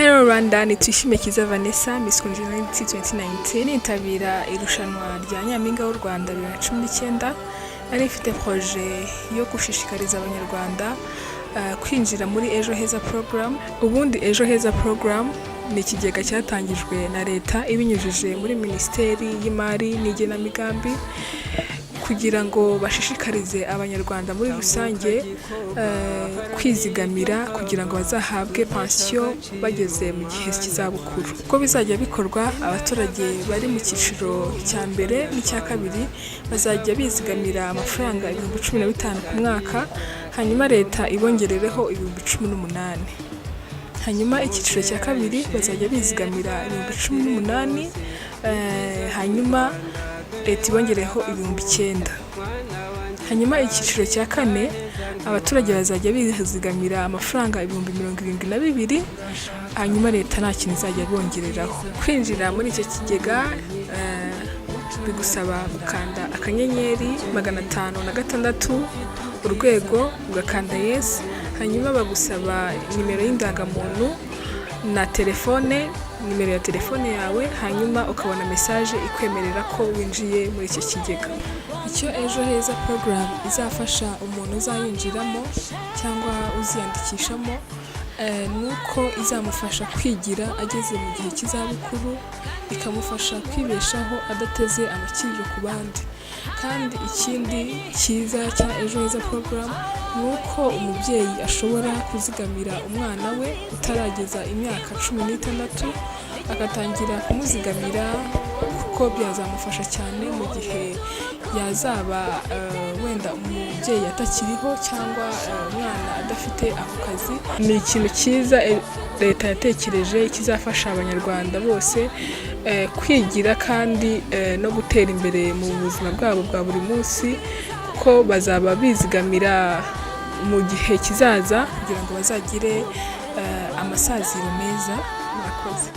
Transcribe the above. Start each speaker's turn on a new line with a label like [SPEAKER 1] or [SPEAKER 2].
[SPEAKER 1] Hello Rwanda, ni Tuyishime Kiza Vanessa, Miss Congeniality 2019, nitabira irushanwa rya Nyampinga w'u Rwanda 2019. Nari mfite projet yo gushishikariza abanyarwanda kwinjira muri Ejo Heza program. Ubundi Ejo Heza program ni ikigega cyatangijwe na leta ibinyujije muri Minisiteri y'Imari n'Igenamigambi kugira ngo bashishikarize abanyarwanda muri rusange kwizigamira kugira ngo bazahabwe pension bageze mu gihe cy'izabukuru. Uko bizajya bikorwa, abaturage bari mu cyiciro cya mbere n'icya kabiri bazajya bizigamira amafaranga 15,000 ku mwaka, hanyuma leta ibongerereho 18,000. Hanyuma icyiciro cya kabiri bazajya bizigamira 18,000, hanyuma leta ibongereho 9,000. Hanyuma icyiciro cya kane abaturage bazajya bizigamira amafaranga 72,000, hanyuma leta nta kintu izajya bongereraho. Kwinjira muri icyo kigega bigusaba gukanda akanyenyeri 506 urwego ugakanda yes, hanyuma bagusaba nimero y'indangamuntu na telefone, nimero ya telefone yawe, hanyuma ukabona message ikwemerera ko winjiye muri icyo kigega. Icyo Ejo Heza program izafasha umuntu uzayinjiramo cyangwa uziyandikishamo nuko izamufasha kwigira ageze mu gihe cy'izabukuru, ikamufasha kwibeshaho adateze amakiriro ku bandi. Kandi ikindi cyiza cya Ejo Heza program nuko umubyeyi ashobora kuzigamira umwana we utarageza imyaka 16, agatangira kumuzigamira kuko byazamufasha cyane mu gihe yazaba wenda umubyeyi atakiriho cyangwa umwana adafite ako kazi. Ni ikintu cyiza leta yatekereje kizafasha abanyarwanda bose kwigira kandi no gutera imbere mu buzima bwabo bwa buri munsi, kuko bazaba bizigamira mu gihe kizaza kugira ngo bazagire amasaziro meza. Murakoze.